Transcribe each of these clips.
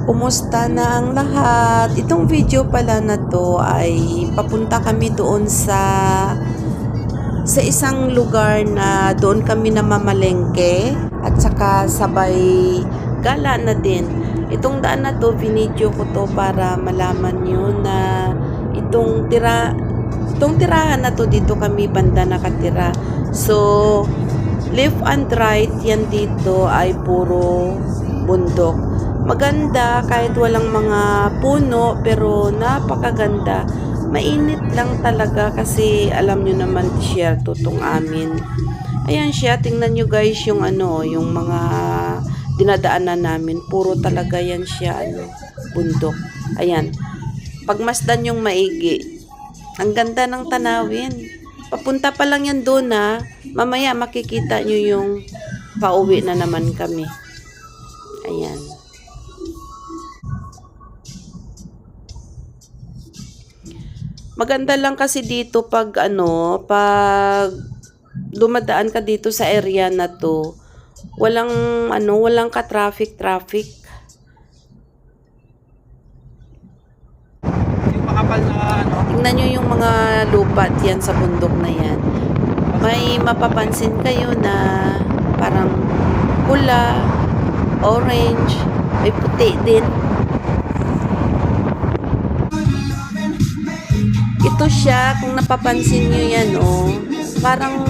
Kumusta na ang lahat? Itong video pala na to ay papunta kami doon sa isang lugar na doon kami namamalengke at saka sabay gala na din. Itong daan na to, vinidyo ko to para malaman nyo na itong tirahan na to, dito kami banda nakatira. So, left and right yan dito ay puro bundok. Maganda kahit walang mga puno, pero napakaganda. Mainit lang talaga kasi alam nyo naman share tutong amin. Ayan siya, tingnan nyo guys yung yung mga dinadaanan namin. Puro talaga yan siya bundok. Ayan. Pagmasdan yung maigi. Ang ganda ng tanawin. Papunta pa lang yan doon mamaya makikita nyo yung pauwi na naman kami. Ayan. Maganda lang kasi dito pag pag dumadaan ka dito sa area na to, walang ka-traffic. Yung makapal na Tingnan nyo yung mga lupa yan sa bundok na yan. May mapapansin kayo na parang pula, orange, may puti din. Ito siya, kung napapansin nyo yan, parang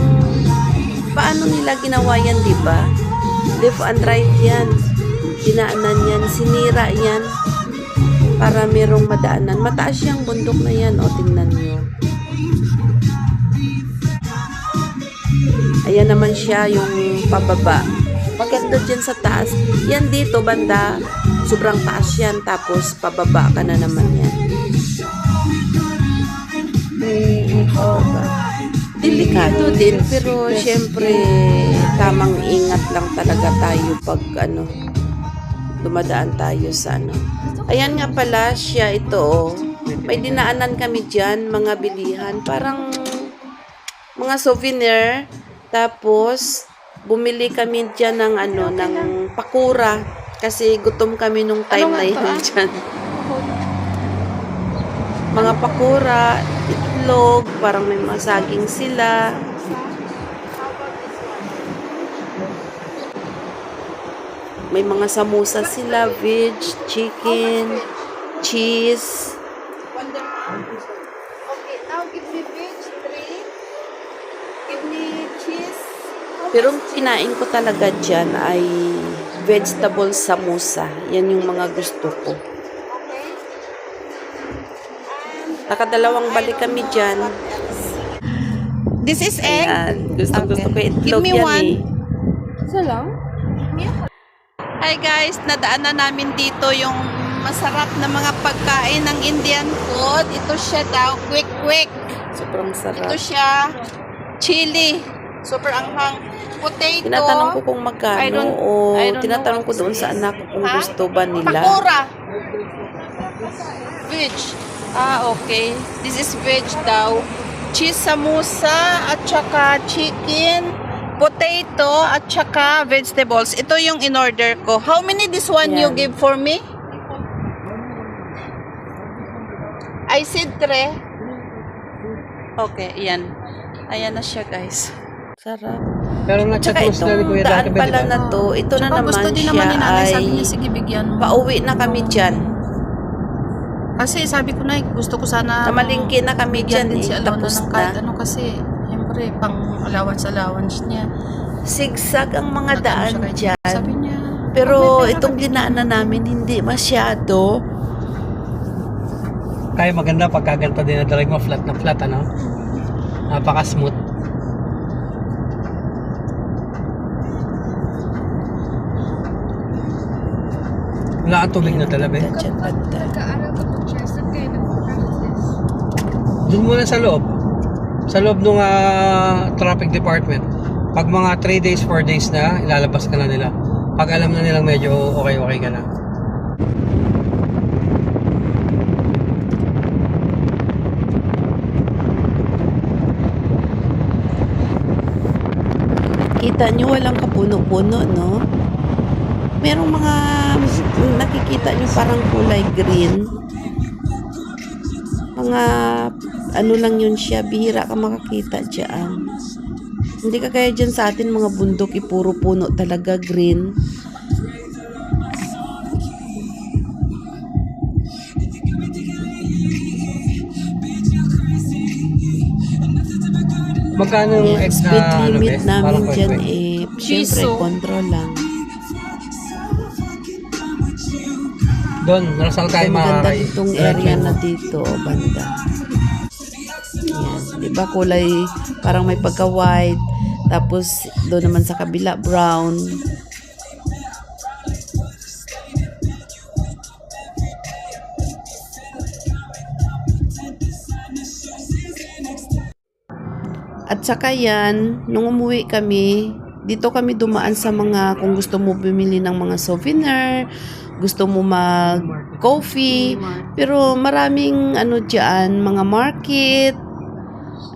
paano nila ginawa yan, diba? Left and right yan. Dinaanan yan, sinira yan para merong madaanan. Mataas yung bundok na yan, tingnan nyo. Ayan naman siya yung pababa. Maganda dyan sa taas. Yan dito, banda, sobrang taas yan, tapos pababa ka na naman yan. Delikado din, pero syempre tamang ingat lang talaga tayo pag dumadaan tayo sa Ayan nga pala siya ito, may dinaanan kami dyan, mga bilihan, parang mga souvenir. Tapos bumili kami dyan ng ng pakura kasi gutom kami nung time na yun dyan. Mga pakura, itlog, parang may mga saging sila. May mga samosa sila, veg, chicken, cheese. Okay, now give me veg 3. Give me cheese. Pero kinain ko talaga dyan ay vegetable samosa. Yan yung mga gusto ko. Nakadalawang balik kami dyan. This is egg. Ayan. Gusto ko itlog. Give me yan one. Isa lang? Hi guys, nadaanan namin dito yung masarap na mga pagkain ng Indian food. Ito siya daw, quick. Sobrang sarap. Ito siya, chili. Super anghang. Potato. Tinatanong ko kung magkano tinatanong ko doon sa anak ko kung gusto ba nila. Pakura. Veg. Okay. This is veg daw. Cheese samosa at saka chicken, potato at saka vegetables. Ito yung in-order ko. How many this one you give for me? I said 3. Okay, yan. Ayan na siya, guys. Sarap. pero Tsaka itong daan pala na to, ito na naman gusto din siya naman ni nanay, sabi ay niya, sige bigyan mo. pauwi na kami dyan. Kasi sabi ko na, gusto ko sana Namalingki na kami dyan, din si Alona tapos ng kahit na. kasi siyempre pang allowance niya. Sigsag ang mga daan dyan. Sabi niya, Pero itong dinaanan namin, hindi masyado. kaya maganda pagkaganto din na drive mo flat na flat napaka smooth. Wala ang tubig na talaga Dyan banda. Doon muna sa loob ng traffic department. Pag mga 3 days, 4 days na, ilalabas ka na nila. Pag alam na nilang medyo okay ka na. Kita nyo walang kapuno-puno, no? Merong mga nakikita Nakita nyo parang kulay green. Mga ano lang yun siya, bihira ka makakita dyan. Hindi ka kaya dyan sa atin mga bundok, puro puno talaga green. Magkano yung Yan, extra speed limit namin Parang dyan kwek-kwek. syempre Piso. control lang. Doon, Rasal kayo Maganda makakay. ditong area na dito, banda. Yan, di ba kulay parang may pagka-white, tapos doon naman sa kabila brown. At saka yan, nung umuwi kami, dito kami dumaan sa mga, kung gusto mo bumili ng mga souvenir, gusto mo mag-coffee, pero maraming ano dyan, mga market,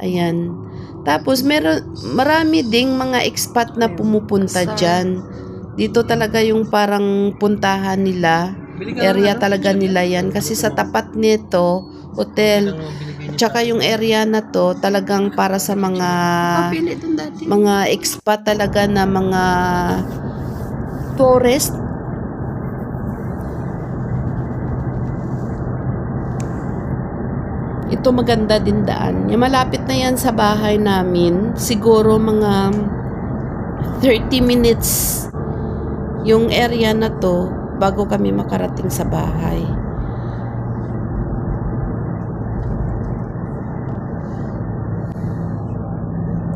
ayan. Tapos marami ding mga expat na pumupunta dyan. Dito talaga yung parang puntahan nila, area talaga nila yan. Kasi sa tapat nito, hotel, tsaka yung area na to talagang para sa mga expat talaga na mga tourist. Ito maganda din daan. Yung malapit na yan sa bahay namin. Siguro mga 30 minutes yung area na to bago kami makarating sa bahay.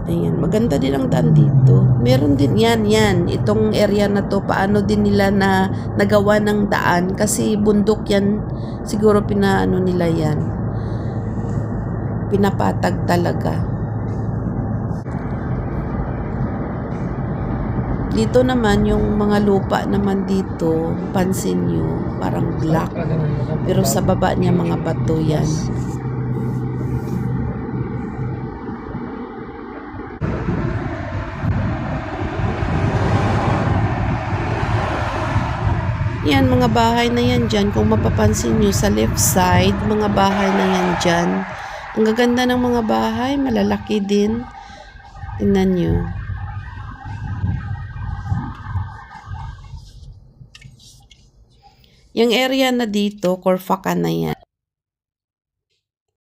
Ayan, maganda din ang daan dito. Meron din yan. Itong area na to, paano din nila na nagawa ng daan. Kasi bundok yan, siguro pinaano nila yan. Pinapatag talaga. Dito naman, yung mga lupa naman dito, pansin nyo, parang black. Pero sa baba niya, mga bato yan. Yan, mga bahay na yan dyan. Kung mapapansin nyo sa left side, mga bahay na yan dyan. Ang gaganda ng mga bahay, malalaki din. Tingnan nyo. Yung area na dito, Corfacan na yan.